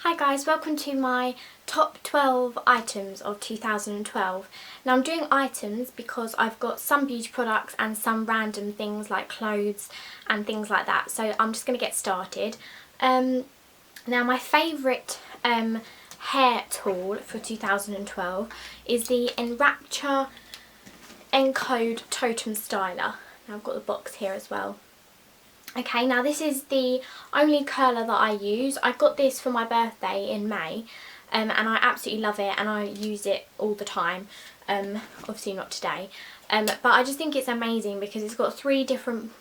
Hi guys, welcome to my top 12 items of 2012. Now I'm doing items because I've got some beauty products and some random things like clothes and things like that, so I'm just going to get started. Now my favourite hair tool for 2012 is the Enrapture Encode Totem Styler. Now I've got the box here as well. Okay, now this is the only curler that I use. I got this for my birthday in May and I absolutely love it and I use it all the time. Obviously not today, but I just think it's amazing because it's got 3 different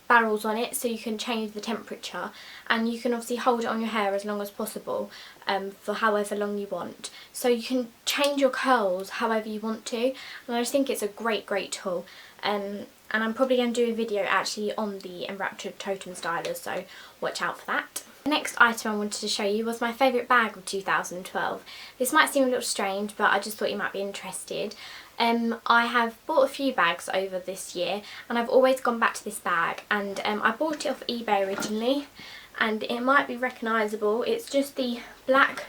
barrels on it, so you can change the temperature and you can obviously hold it on your hair as long as possible for however long you want. So you can change your curls however you want to, and I just think it's a great tool. And I'm probably going to do a video actually on the Enraptured Totem Styler, so watch out for that. The next item I wanted to show you was my favourite bag of 2012. This might seem a little strange, but I just thought you might be interested. I have bought a few bags over this year and I've always gone back to this bag, and I bought it off eBay originally and it might be recognisable. It's just the black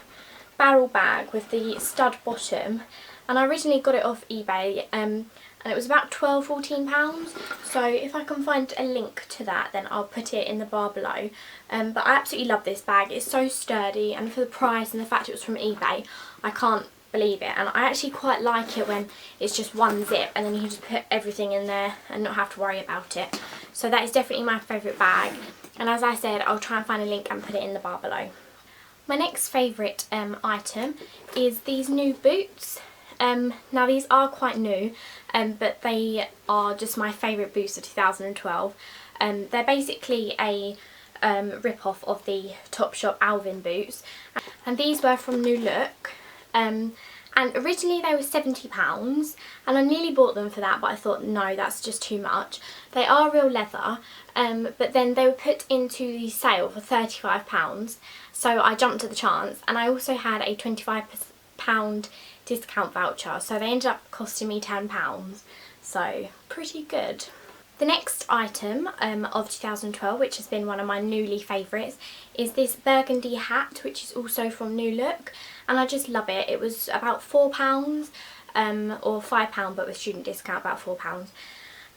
barrel bag with the stud bottom, and I originally got it off eBay and it was about £12–14, so if I can find a link to that then I'll put it in the bar below. But I absolutely love this bag. It's so sturdy, and for the price and the fact it was from eBay, I can't believe it. And I actually quite like it when it's just one zip and then you can just put everything in there and not have to worry about it. So that is definitely my favourite bag, and as I said, I'll try and find a link and put it in the bar below. My next favourite item is these new boots. Now these are quite new, but they are just my favourite boots of 2012. They're basically a rip-off of the Topshop Alvin boots, and these were from New Look, and originally they were £70 and I nearly bought them for that, but I thought no, that's just too much. They are real leather, but then they were put into the sale for £35, so I jumped at the chance, and I also had a £25 discount voucher, so they ended up costing me £10, so pretty good. The next item of 2012, which has been one of my newly favourites, is this burgundy hat, which is also from New Look, and I just love it. It was about £4 or £5, but with student discount about £4,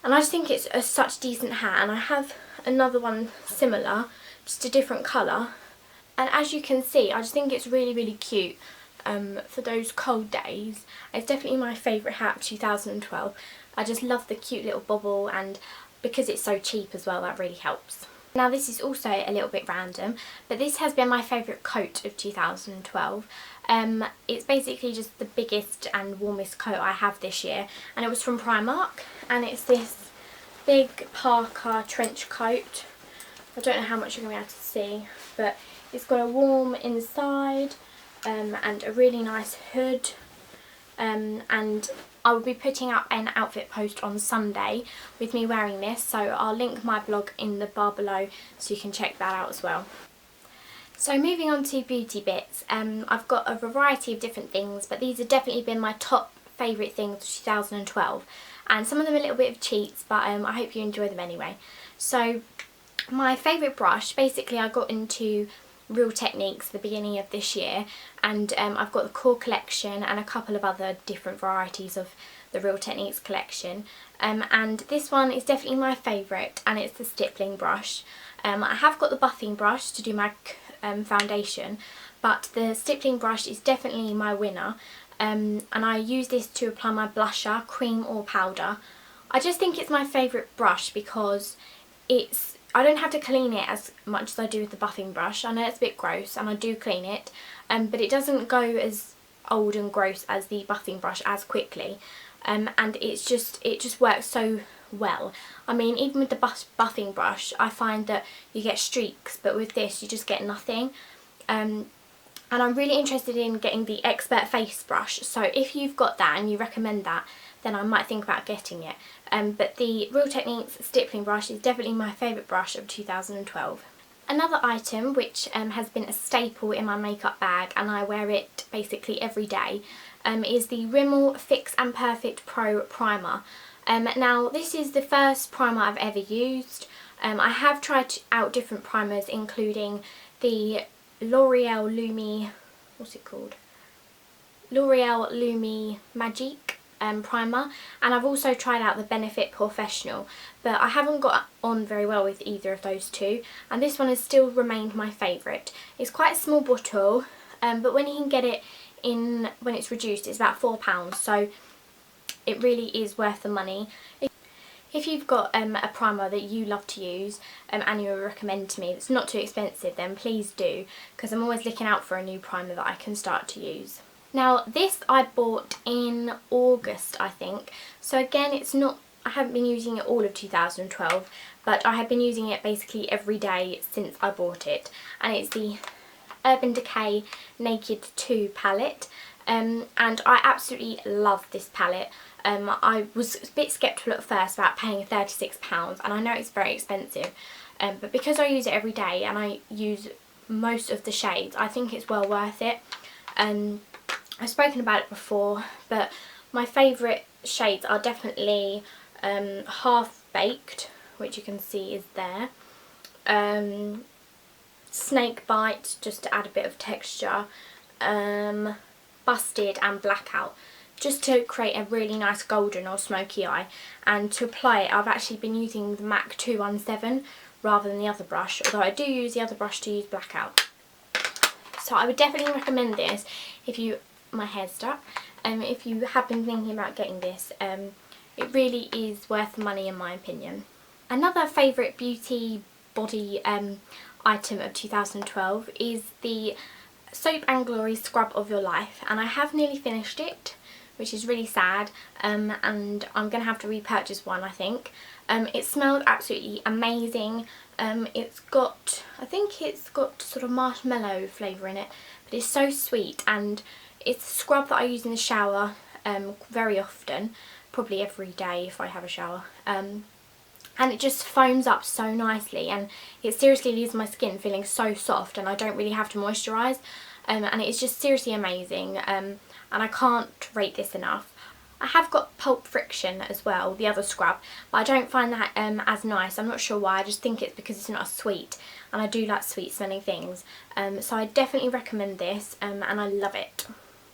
and I just think it's such a decent hat. And I have another one similar, just a different colour, and as you can see I just think it's really cute for those cold days. It's definitely my favourite hat of 2012. I just love the cute little bobble, and because it's so cheap as well, that really helps. Now this is also a little bit random, but this has been my favourite coat of 2012. It's basically just the biggest and warmest coat I have this year, and it was from Primark, and it's this big parka trench coat. I don't know how much you're going to be able to see, but it's got a warm inside and a really nice hood, and I will be putting up an outfit post on Sunday with me wearing this, so I'll link my blog in the bar below so you can check that out as well. So moving on to beauty bits, I've got a variety of different things, but these have definitely been my top favourite things of 2012, and some of them are a little bit of cheats, but I hope you enjoy them anyway. So my favourite brush, basically I got into Real Techniques at the beginning of this year, and I've got the Core collection and a couple of other different varieties of the Real Techniques collection, and this one is definitely my favourite, and it's the stippling brush. I have got the buffing brush to do my foundation, but the stippling brush is definitely my winner, and I use this to apply my blusher, cream or powder. I just think it's my favourite brush because I don't have to clean it as much as I do with the buffing brush. I know it's a bit gross and I do clean it, but it doesn't go as old and gross as the buffing brush as quickly, and it just works so well. I mean, even with the buffing brush I find that you get streaks, but with this you just get nothing. And I'm really interested in getting the Expert Face brush, so if you've got that and you recommend that, then I might think about getting it. But the Real Techniques stippling brush is definitely my favourite brush of 2012. Another item which has been a staple in my makeup bag, and I wear it basically every day, is the Rimmel Fix and Perfect Pro Primer. Now this is the first primer I've ever used. I have tried out different primers, including the L'Oreal Lumi, what's it called? L'Oreal Lumi Magique primer, and I've also tried out the Benefit Professional, but I haven't got on very well with either of those two, and this one has still remained my favourite. It's quite a small bottle, but when you can get it in when it's reduced, it's about £4, so it really is worth the money. If you've got a primer that you love to use and you recommend to me that's not too expensive, then please do, because I'm always looking out for a new primer that I can start to use. Now this I bought in August, I think, so again it's not, I haven't been using it all of 2012, but I have been using it basically every day since I bought it, and it's the Urban Decay Naked 2 palette, and I absolutely love this palette. I was a bit sceptical at first about paying £36, and I know it's very expensive, but because I use it every day and I use most of the shades, I think it's well worth it. I've spoken about it before, but my favourite shades are definitely Half Baked, which you can see is there, Snake Bite, just to add a bit of texture, Busted and Blackout, just to create a really nice golden or smoky eye. And to apply it, I've actually been using the MAC 217 rather than the other brush, although I do use the other brush to use Blackout. So I would definitely recommend this if you, my hair's stuck, if you have been thinking about getting this. It really is worth the money in my opinion. Another favourite beauty body item of 2012 is the Soap and Glory Scrub of Your Life, and I have nearly finished it, which is really sad, and I'm going to have to repurchase one, I think. It smelled absolutely amazing. It's got, I think it's got sort of marshmallow flavour in it, but it's so sweet, and it's a scrub that I use in the shower very often, probably every day if I have a shower. And it just foams up so nicely, and it seriously leaves my skin feeling so soft, and I don't really have to moisturise, and it's just seriously amazing, and I can't rate this enough. I have got Pulp Friction as well, the other scrub, but I don't find that as nice. I'm not sure why, I just think it's because it's not as sweet, and I do like sweet smelling things, so I definitely recommend this, and I love it.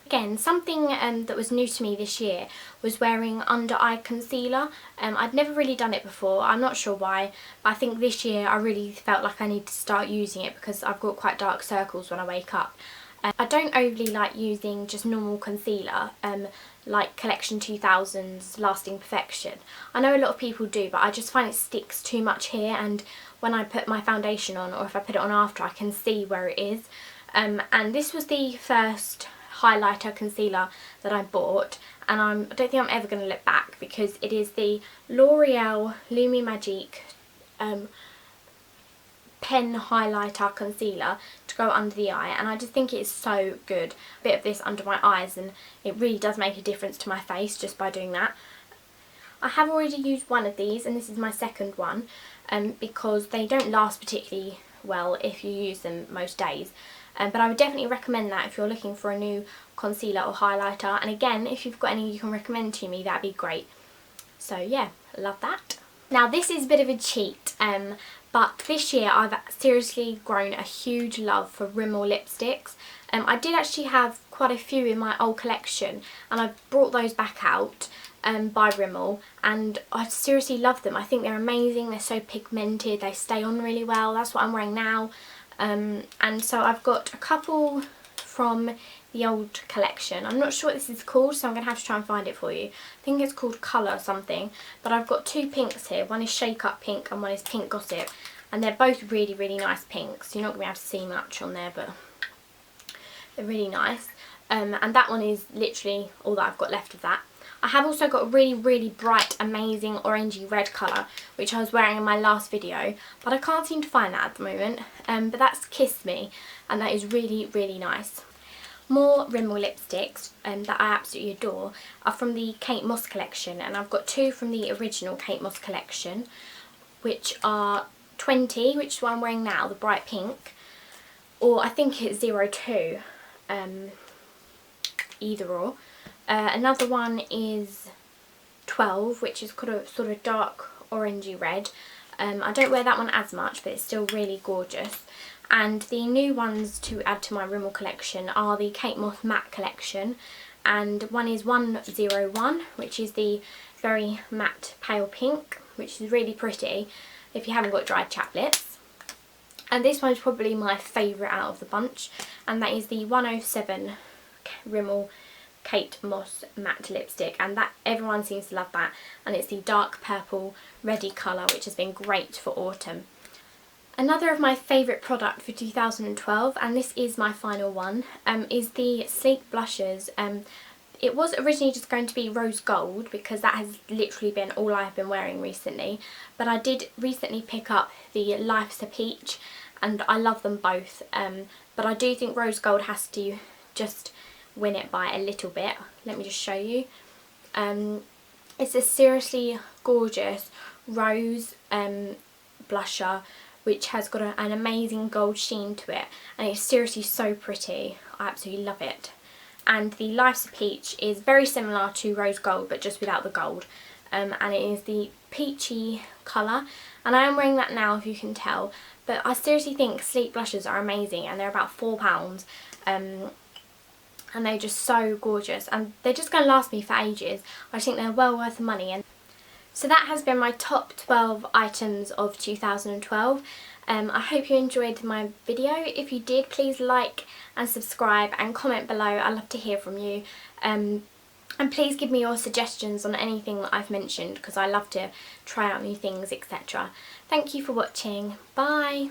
Again, something that was new to me this year was wearing under eye concealer. I'd never really done it before, I'm not sure why, but I think this year I really felt like I need to start using it because I've got quite dark circles when I wake up. I don't overly like using just normal concealer, like Collection 2000's Lasting Perfection. I know a lot of people do, but I just find it sticks too much here, and when I put my foundation on, or if I put it on after, I can see where it is. And this was the first highlighter concealer that I bought, and I don't think I'm ever going to look back, because it is the L'Oreal Lumi Magique pen highlighter concealer to go under the eye, and I just think it is so good. A bit of this under my eyes, and it really does make a difference to my face just by doing that. I have already used one of these, and this is my second one, because they don't last particularly well if you use them most days. But I would definitely recommend that if you're looking for a new concealer or highlighter, and again, if you've got any you can recommend to me, that'd be great. So yeah, love that. Now this is a bit of a cheat, but this year I've seriously grown a huge love for Rimmel lipsticks. I did actually have quite a few in my old collection, and I've brought those back out by Rimmel, and I seriously love them. I think they're amazing, they're so pigmented, they stay on really well. That's what I'm wearing now. And so I've got a couple from the old collection. I'm not sure what this is called, so I'm going to have to try and find it for you. I think it's called Colour something, but I've got two pinks here. One is Shake Up Pink and one is Pink Gossip, and they're both really, really nice pinks. You're not going to be able to see much on there, but they're really nice. And that one is literally all that I've got left of that. I have also got a really, really bright, amazing orangey red colour, which I was wearing in my last video, but I can't seem to find that at the moment. But that's Kiss Me, and that is really, really nice. More Rimmel lipsticks that I absolutely adore are from the Kate Moss collection, and I've got two from the original Kate Moss collection, which are 20, which is what I'm wearing now, the bright pink, or I think it's 02, either or. Another one is 12, which is kind of sort of dark orangey red. I don't wear that one as much, but it's still really gorgeous. And the new ones to add to my Rimmel collection are the Kate Moss Matte collection, and one is 101, which is the very matte pale pink, which is really pretty if you haven't got dry chapped lips. And this one is probably my favourite out of the bunch, and that is the 107 Rimmel Kate Moss matte lipstick, and that everyone seems to love that, and it's the dark purple reddy colour, which has been great for autumn. Another of my favourite product for 2012, and this is my final one, is the Sleek blushes. It was originally just going to be rose gold because that has literally been all I've been wearing recently, but I did recently pick up the Life's a Peach, and I love them both, but I do think rose gold has to just win it by a little bit. Let me just show you. It's a seriously gorgeous rose blusher, which has got an amazing gold sheen to it, and it's seriously so pretty. I absolutely love it. And the Life's a Peach is very similar to rose gold, but just without the gold, and it is the peachy colour, and I am wearing that now if you can tell. But I seriously think Sleek blushes are amazing, and they're about £4, and they're just so gorgeous, and they're just going to last me for ages. I think they're well worth the money. And so that has been my top 12 items of 2012. I hope you enjoyed my video. If you did, please like and subscribe and comment below. I love to hear from you. And please give me your suggestions on anything that I've mentioned, because I love to try out new things, etc. Thank you for watching. Bye!